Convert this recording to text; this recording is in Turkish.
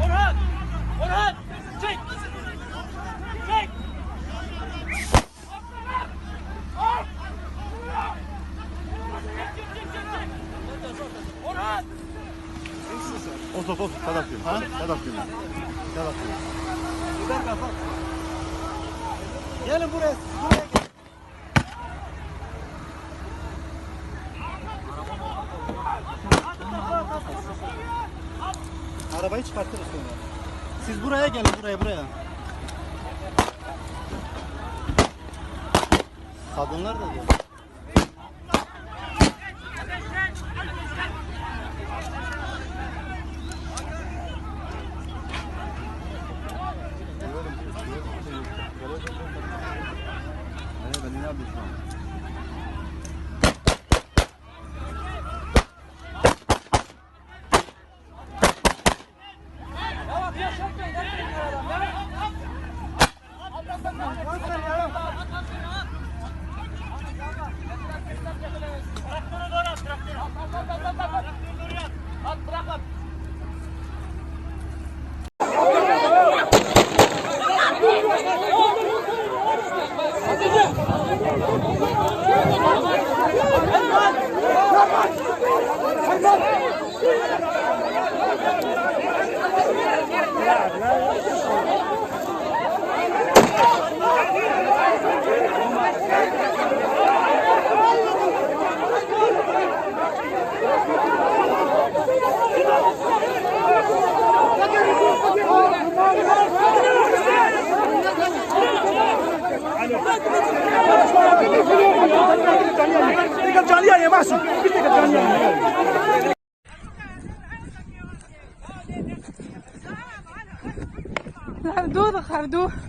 Orhan! Orhan! Çek! Çek! Orhan! Olsun Sedat Gül. Ha? Sedat Gül. Sedat Gül. Gider kapat. Gelin buraya. Buraya gel. Arabayı çıkartırız sonra. Siz buraya gelin buraya. Kadınlar da gel. Ben ne yapayım şu an? Yavaş yaşatmayın. Traktörü doğru at, traktörü. At, bırak at. خردوه